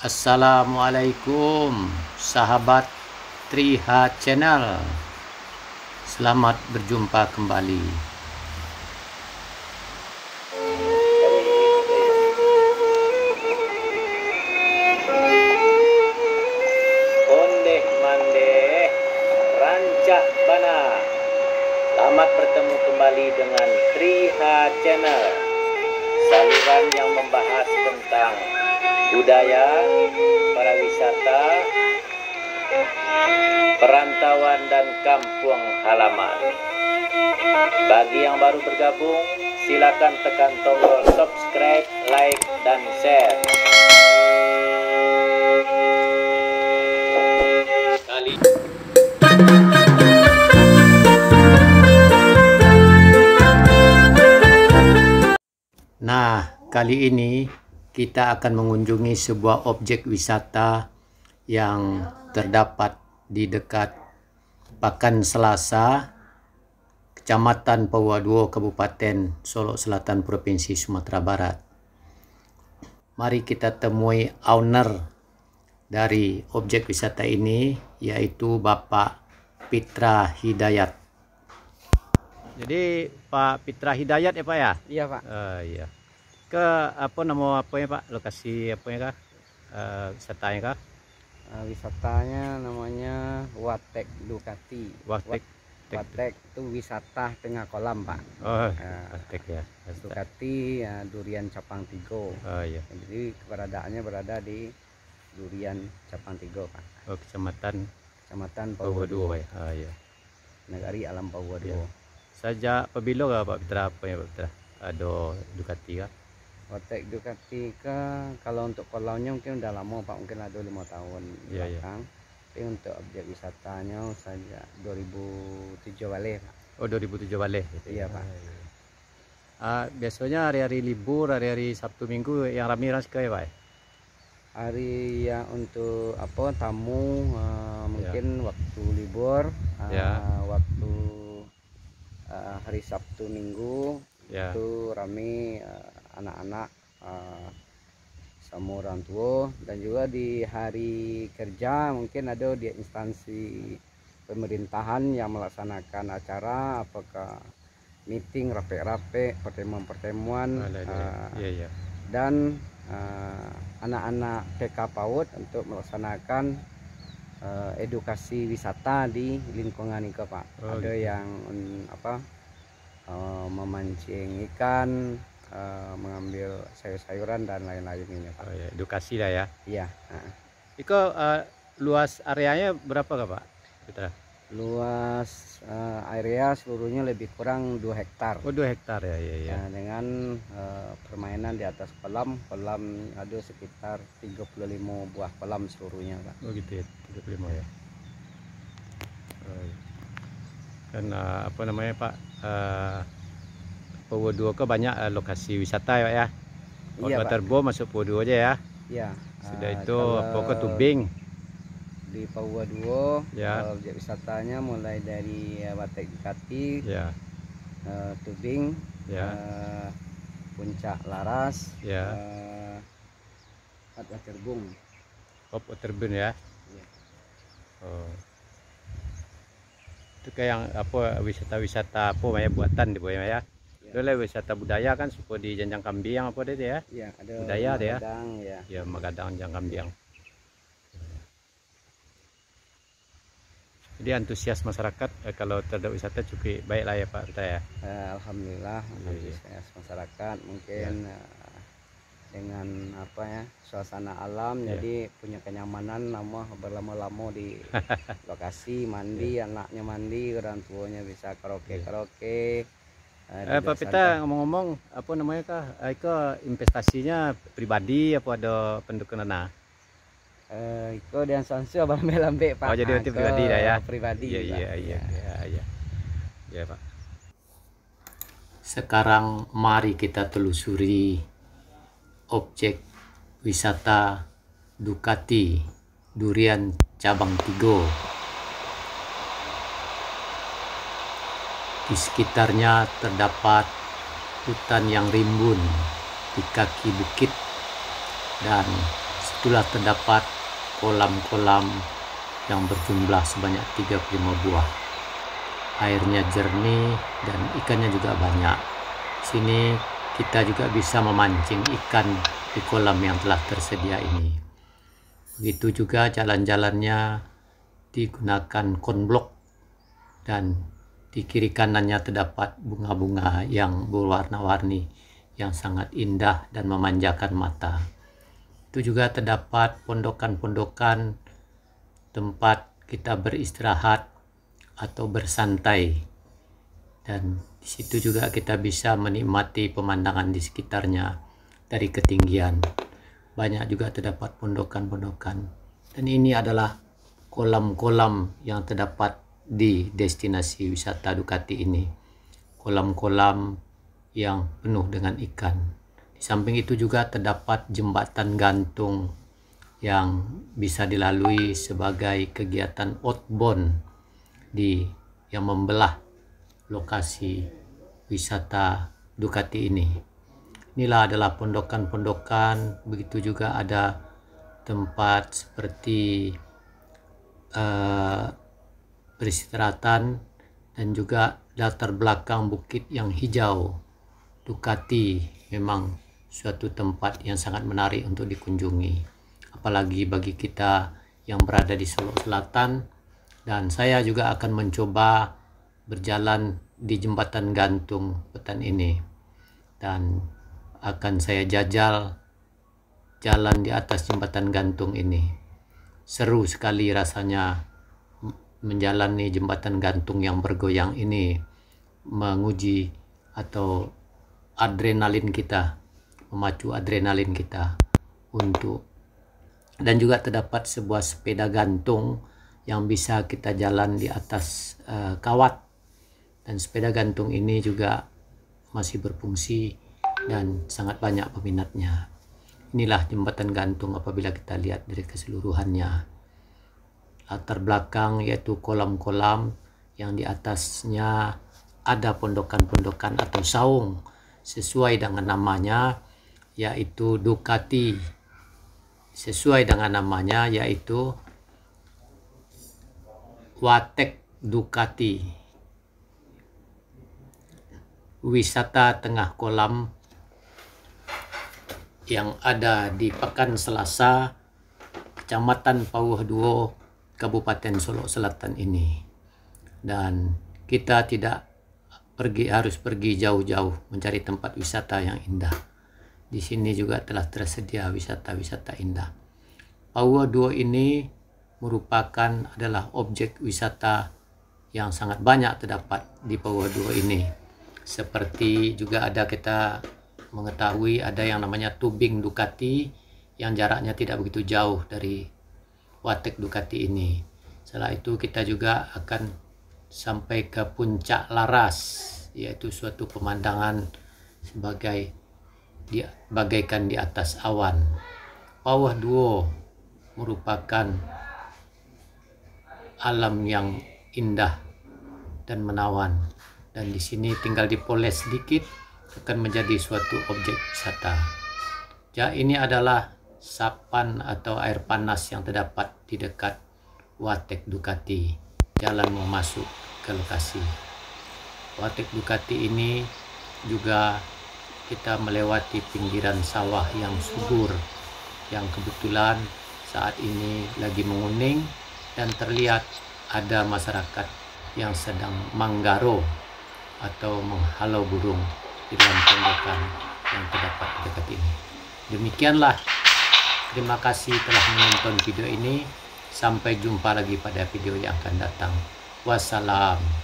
Assalamualaikum sahabat Triha Channel. Selamat berjumpa kembali. Ondeh mandeh rancak bana. Selamat bertemu kembali dengan Triha Channel, saluran yang membahas tentang budaya, pariwisata, perantauan dan kampung halaman. Bagi yang baru bergabung, silakan tekan tombol subscribe, like, dan share. Kali ini kita akan mengunjungi sebuah objek wisata yang terdapat di dekat Pakan Selasa, Kecamatan Pawaduo, Kabupaten Solok Selatan, Provinsi Sumatera Barat. Mari kita temui owner dari objek wisata ini, yaitu Bapak Pitra Hidayat. Jadi Pak Pitra Hidayat ya Pak ya? Iya Pak. Iya. Apa nama apa ya Pak? Lokasi apa ya kah? Wisatanya kah? Wisatanya namanya Watek Ducati. Watek itu wisata tengah kolam Pak. Oh, Watek ya. Ducati Durian Capang Tigo. Oh iya. Jadi keberadaannya berada di Durian Capang Tigo Pak. Oh, Kecamatan Pawaduo ya. Oh iya. Negari Alam Pawaduo. Iya. Sejak pabilo kah Pak Pitra apa ya Pak Pitra? Ada Ducati kah? Watek Ducati kalau untuk kolamnya mungkin udah lama Pak, mungkin ada 5 tahun belakang. Tapi untuk objek wisatanya sejak 2007 balik Pak. Oh 2007 balik. Iya Pak. Biasanya hari-hari libur, hari-hari Sabtu Minggu yang ramai sekali Pak. Hari yang untuk apa tamu mungkin waktu libur, waktu hari Sabtu Minggu itu rame anak-anak sama orang tua, dan juga di hari kerja mungkin ada di instansi pemerintahan yang melaksanakan acara, apakah meeting, rape-rape, pertemuan-pertemuan, dan anak-anak TK PAUD untuk melaksanakan edukasi wisata di lingkungan itu Pak. Ada yang memancing ikan, mengambil sayur-sayuran dan lain-lain ini Pak. Oh, ya. Edukasi lah ya. Iya. Itu luas areanya berapa Pak Pitra? Luas area seluruhnya lebih kurang 2 hektar. Oh 2 hektar ya. Dengan permainan di atas kolam ada sekitar 35 buah kolam seluruhnya Pak. Oh gitu ya, 35 ya. Dan apa namanya Pak, Pawaduo ke banyak lokasi wisata ya. Iya, Waterboom masuk Pawaduo aja ya. Iya. Sudah itu apa ke tubing. Di Pawaduo objek wisatanya mulai dari Watek Ducati, tubing, Puncak Laras, Waterboom. Waterboom ya. Iya. Oh. Itu kayak yang apa wisata-wisata apa ya buatan di bawah ya. Dulu wisata budaya kan suka di Janjang Kambiang apa deh ya. Iya, ada budaya deh ya. Ya, Magadang Janjang Kambiang. Jadi antusias masyarakat kalau terhadap wisata cukup baik lah ya Pak Pitra ya. Alhamdulillah antusias masyarakat mungkin dengan suasana alam, jadi punya kenyamanan berlama-lama di lokasi mandi, anaknya mandi, orang tuanya bisa karaoke. Pak Pitra ngomong-ngomong apa namanya kah? Itu investasinya pribadi apa ada pendukung dana? Itu dan sansu lambe Pak. Oh jadi itu pribadi dah ya. Pribadi. Iya Pak. Sekarang mari kita telusuri objek wisata Ducati Durian Cabang Tigo. Di sekitarnya terdapat hutan yang rimbun di kaki bukit dan itulah terdapat kolam-kolam yang berjumlah sebanyak 35 buah. Airnya jernih dan ikannya juga banyak. Sini kita juga bisa memancing ikan di kolam yang telah tersedia ini. Begitu juga jalan-jalannya digunakan konblok, dan di kiri kanannya terdapat bunga-bunga yang berwarna-warni yang sangat indah dan memanjakan mata. Itu juga terdapat pondokan-pondokan tempat kita beristirahat atau bersantai, dan di situ juga kita bisa menikmati pemandangan di sekitarnya dari ketinggian. Banyak juga terdapat pondokan-pondokan, dan ini adalah kolam-kolam yang terdapat di destinasi wisata Ducati ini. Kolam-kolam yang penuh dengan ikan. Di samping itu juga terdapat jembatan gantung yang bisa dilalui sebagai kegiatan outbound yang membelah lokasi wisata Ducati ini. Inilah adalah pondokan-pondokan, begitu juga ada tempat seperti peristirahatan dan juga latar belakang bukit yang hijau. Ducati memang suatu tempat yang sangat menarik untuk dikunjungi, apalagi bagi kita yang berada di Solo Selatan. Dan saya juga akan mencoba berjalan di jembatan gantung pekan ini, dan akan saya jajal jalan di atas jembatan gantung ini. Seru sekali rasanya menjalani jembatan gantung yang bergoyang ini, menguji atau adrenalin kita, memacu adrenalin kita dan juga terdapat sebuah sepeda gantung yang bisa kita jalan di atas kawat, dan sepeda gantung ini juga masih berfungsi dan sangat banyak peminatnya. Inilah jembatan gantung apabila kita lihat dari keseluruhannya. Latar belakang yaitu kolam-kolam yang di atasnya ada pondokan-pondokan atau saung sesuai dengan namanya, yaitu Ducati. Sesuai dengan namanya yaitu Watek Ducati. Wisata tengah kolam yang ada di Pekan Selasa, Kecamatan Pauh Duo, Kabupaten Solo Selatan ini. Dan kita tidak harus pergi jauh-jauh mencari tempat wisata yang indah. Di sini juga telah tersedia wisata-wisata indah. Pauh Duo ini adalah objek wisata yang sangat banyak terdapat di Pauh Duo ini. Seperti juga ada kita mengetahui ada yang namanya tubing Ducati yang jaraknya tidak begitu jauh dari Watek Ducati ini. Setelah itu kita juga akan sampai ke puncak Laras, yaitu suatu pemandangan bagaikan di atas awan. Pauh Duo merupakan alam yang indah dan menawan, dan di sini tinggal dipoles sedikit akan menjadi suatu objek wisata. Ya, ini adalah sapan atau air panas yang terdapat di dekat Watek Ducati. Jalan mau masuk ke lokasi Watek Ducati ini juga kita melewati pinggiran sawah yang subur, yang kebetulan saat ini lagi menguning, dan terlihat ada masyarakat yang sedang manggaro atau menghalau burung di dalam pondokan yang terdapat di dekat ini. Demikianlah, terima kasih telah menonton video ini. Sampai jumpa lagi pada video yang akan datang. Wassalam.